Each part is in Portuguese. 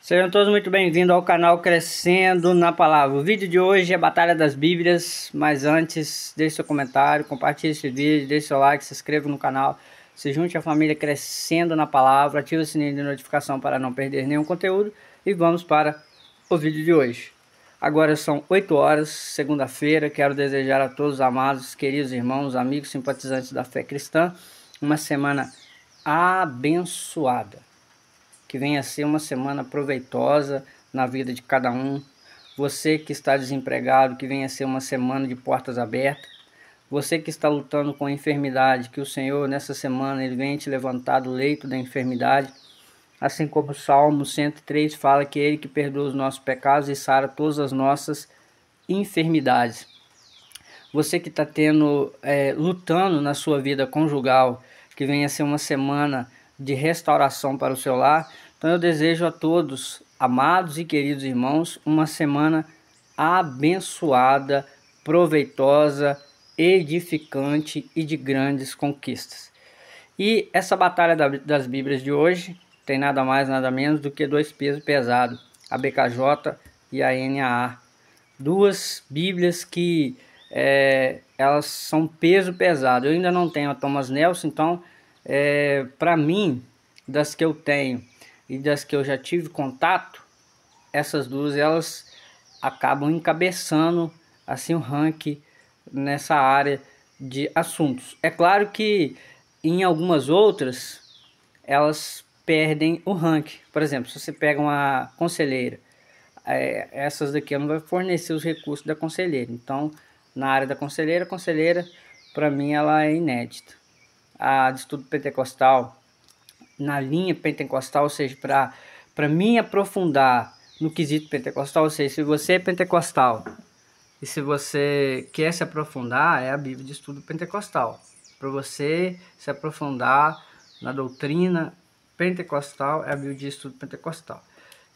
Sejam todos muito bem-vindos ao canal Crescendo na Palavra. O vídeo de hoje é Batalha das Bíblias, mas antes, deixe seu comentário, compartilhe esse vídeo, deixe seu like, se inscreva no canal, se junte à família Crescendo na Palavra, ative o sininho de notificação para não perder nenhum conteúdo e vamos para o vídeo de hoje. Agora são 8 horas, segunda-feira. Quero desejar a todos os amados, queridos irmãos, amigos, simpatizantes da fé cristã, uma semana abençoada. Que venha a ser uma semana proveitosa na vida de cada um. Você que está desempregado, que venha a ser uma semana de portas abertas. Você que está lutando com a enfermidade, que o Senhor nessa semana ele venha te levantar do leito da enfermidade. Assim como o Salmo 103 fala que é Ele que perdoa os nossos pecados e sara todas as nossas enfermidades. Você que está lutando na sua vida conjugal, que venha a ser uma semana de restauração para o seu lar. Então eu desejo a todos, amados e queridos irmãos, uma semana abençoada, proveitosa, edificante e de grandes conquistas. E essa batalha das Bíblias de hoje tem nada mais, nada menos do que dois pesos pesados, a BKJ e a NAA. Duas Bíblias que elas são peso pesado. Eu ainda não tenho a Thomas Nelson, então para mim, das que eu tenho e das que eu já tive contato, essas duas elas acabam encabeçando assim o ranking nessa área de assuntos. É claro que em algumas outras elas perdem o ranking. Por exemplo, se você pega uma conselheira, essas daqui não vai fornecer os recursos da conselheira. Então, na área da conselheira, a conselheira, para mim, ela é inédita. A de estudo pentecostal, na linha pentecostal, ou seja, para mim aprofundar no quesito pentecostal, ou seja, se você é pentecostal e se você quer se aprofundar, é a Bíblia de estudo pentecostal. Para você se aprofundar na doutrina pentecostal, é a Bíblia de estudo pentecostal.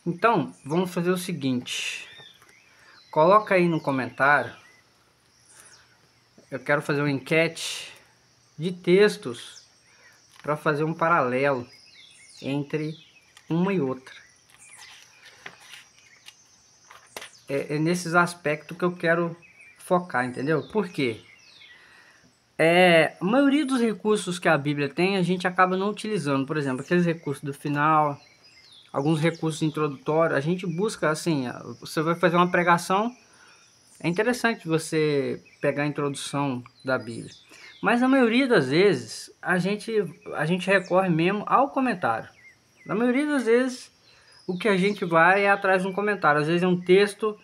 Então, vamos fazer o seguinte. Coloca aí no comentário. Eu quero fazer uma enquete de textos para fazer um paralelo entre uma e outra. É nesses aspectos que eu quero focar, entendeu? Por quê? A maioria dos recursos que a Bíblia tem, a gente acaba não utilizando. Por exemplo, aqueles recursos do final, alguns recursos introdutórios, a gente busca assim, você vai fazer uma pregação, é interessante você pegar a introdução da Bíblia. Mas na maioria das vezes, a gente recorre mesmo ao comentário. Na maioria das vezes, o que a gente vai é atrás de um comentário. Às vezes é um texto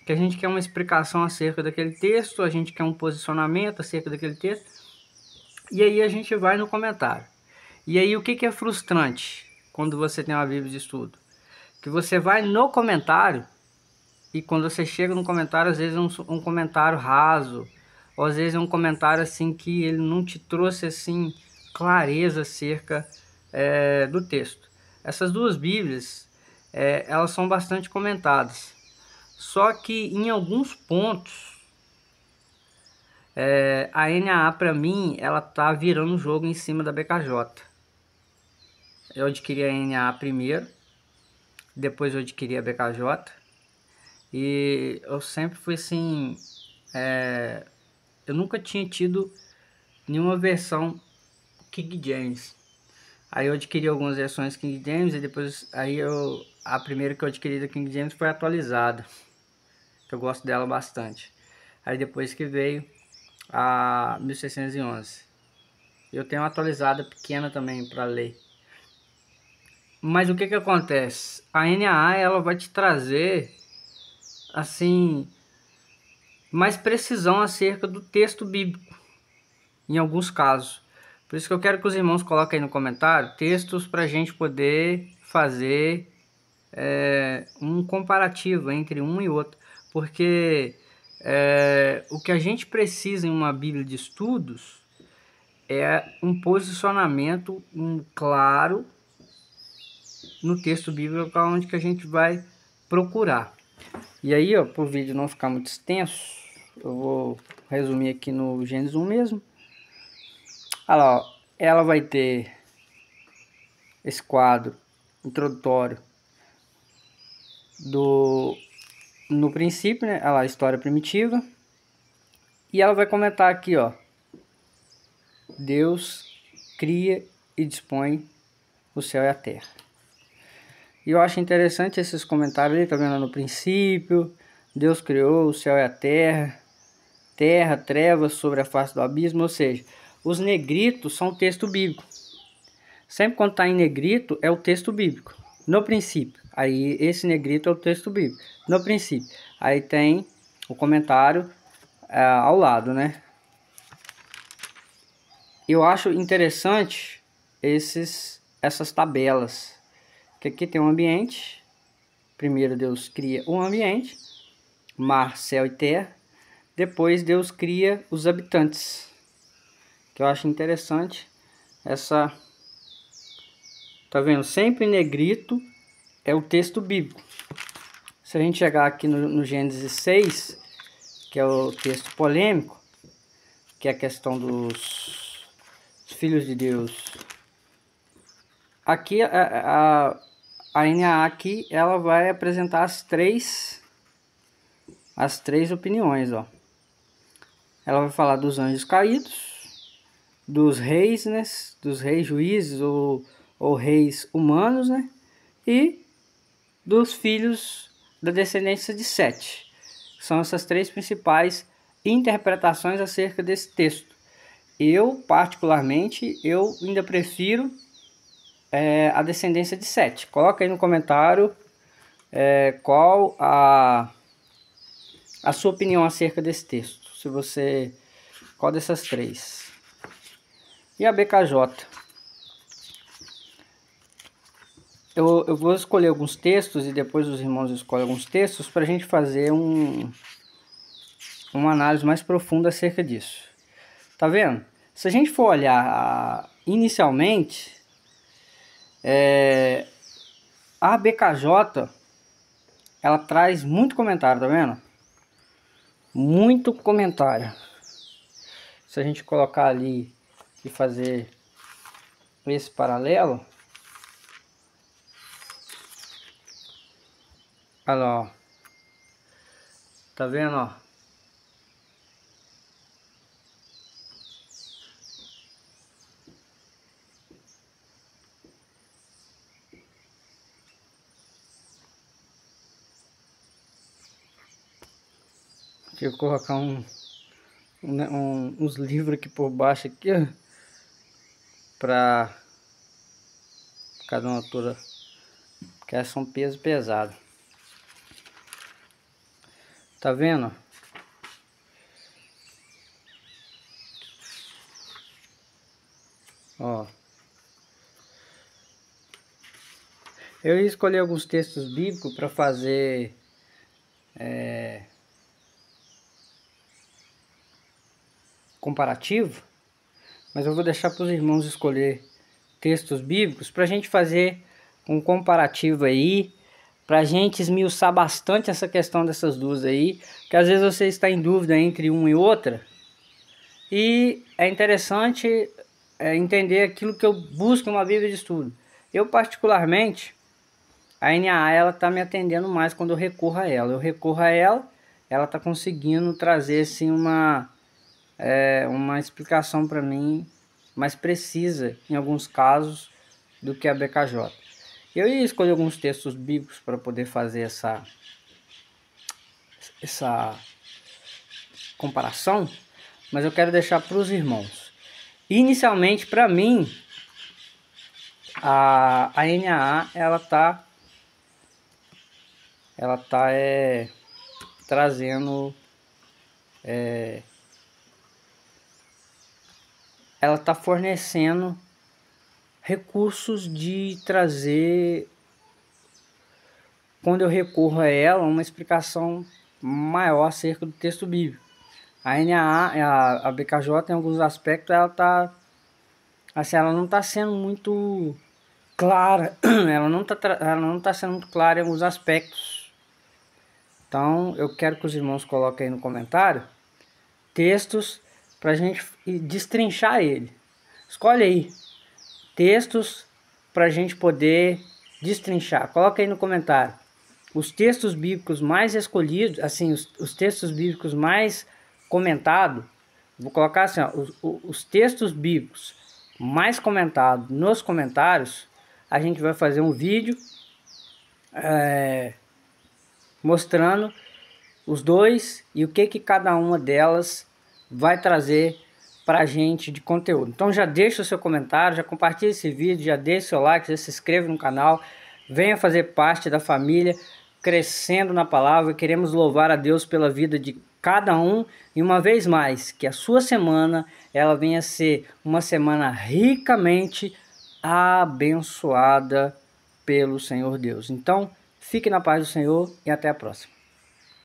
que a gente quer uma explicação acerca daquele texto, a gente quer um posicionamento acerca daquele texto, e aí a gente vai no comentário. E aí o que é frustrante quando você tem uma Bíblia de estudo? Que você vai no comentário e quando você chega no comentário, às vezes é um comentário raso, ou às vezes é um comentário assim que ele não te trouxe assim clareza acerca do texto. Essas duas Bíblias, elas são bastante comentadas. Só que em alguns pontos, a NAA para mim, ela tá virando o jogo em cima da BKJ. Eu adquiri a NAA primeiro, depois eu adquiri a BKJ. E eu sempre fui assim, eu nunca tinha tido nenhuma versão King James. Aí eu adquiri algumas versões King James e depois a primeira que eu adquiri da King James foi atualizada, que eu gosto dela bastante. Aí depois que veio a 1611. Eu tenho uma atualizada pequena também para ler. Mas o que acontece? A NAA ela vai te trazer assim mais precisão acerca do texto bíblico, em alguns casos. Por isso que eu quero que os irmãos coloquem aí no comentário textos para a gente poder fazer um comparativo entre um e outro. Porque o que a gente precisa em uma Bíblia de estudos é um posicionamento claro no texto bíblico onde que a gente vai procurar. E aí, ó, para o vídeo não ficar muito extenso, eu vou resumir aqui no Gênesis 1 mesmo. Olha lá, ó, ela vai ter esse quadro introdutório no princípio, né? Olha lá, história primitiva. E ela vai comentar aqui, ó. Deus cria e dispõe o céu e a terra. E eu acho interessante esses comentários ali, tá vendo? No princípio, Deus criou o céu e a terra, terra, trevas sobre a face do abismo, ou seja, os negritos são o texto bíblico. Sempre quando está em negrito é o texto bíblico. No princípio, aí esse negrito é o texto bíblico. No princípio, aí tem o comentário ao lado, né? Eu acho interessante essas tabelas. Que aqui tem um ambiente. Primeiro Deus cria um ambiente, mar, céu e terra. Depois Deus cria os habitantes. Que eu acho interessante essa. Tá vendo? Sempre em negrito é o texto bíblico. Se a gente chegar aqui no Gênesis 6, que é o texto polêmico, que é a questão dos filhos de Deus. Aqui a NAA aqui, ela vai apresentar as três opiniões, ó. Ela vai falar dos anjos caídos, dos reis, né? Dos reis juízes ou reis humanos, né? E dos filhos da descendência de Sete. São essas três principais interpretações acerca desse texto. Eu, particularmente, eu ainda prefiro a descendência de Sete. Coloca aí no comentário qual a sua opinião acerca desse texto. Se você... Qual dessas três? E a BKJ? Eu vou escolher alguns textos e depois os irmãos escolhem alguns textos para a gente fazer uma análise mais profunda acerca disso. Tá vendo? Se a gente for olhar inicialmente, a BKJ ela traz muito comentário, tá vendo? Muito comentário. Se a gente colocar ali e fazer esse paralelo, olha lá, ó. Tá vendo, ó? Deixa eu colocar uns livros aqui por baixo aqui, ó, para cada uma altura, porque essas são peso pesado. Tá vendo? Ó. Eu ia escolher alguns textos bíblicos para fazer comparativo, mas eu vou deixar para os irmãos escolher textos bíblicos para a gente fazer um comparativo aí, para a gente esmiuçar bastante essa questão dessas duas aí, que às vezes você está em dúvida entre uma e outra, e é interessante entender aquilo que eu busco em uma Bíblia de estudo. Eu particularmente, a NAA ela está me atendendo mais quando eu recorro a ela. Eu recorro a ela, ela está conseguindo trazer assim uma explicação para mim mais precisa em alguns casos do que a BKJ. Eu ia escolher alguns textos bíblicos para poder fazer essa comparação, mas eu quero deixar para os irmãos. Inicialmente, para mim, a NAA ela tá trazendo ela está fornecendo recursos de trazer, quando eu recorro a ela, uma explicação maior acerca do texto bíblico. A NAA, a BKJ, em alguns aspectos, ela tá assim, ela não está sendo muito clara, ela não tá sendo muito clara em alguns aspectos. Então, eu quero que os irmãos coloquem aí no comentário textos para a gente destrinchar ele. Escolhe aí textos para a gente poder destrinchar. Coloca aí no comentário. os textos bíblicos mais escolhidos, assim, os textos bíblicos mais comentados, vou colocar assim, ó, os textos bíblicos mais comentados nos comentários, a gente vai fazer um vídeo mostrando os dois e o que cada uma delas vai trazer para a gente de conteúdo. Então já deixa o seu comentário, já compartilha esse vídeo, já deixa o seu like, já se inscreva no canal, venha fazer parte da família Crescendo na Palavra. Queremos louvar a Deus pela vida de cada um e uma vez mais que a sua semana ela venha ser uma semana ricamente abençoada pelo Senhor Deus. Então fique na paz do Senhor e até a próxima.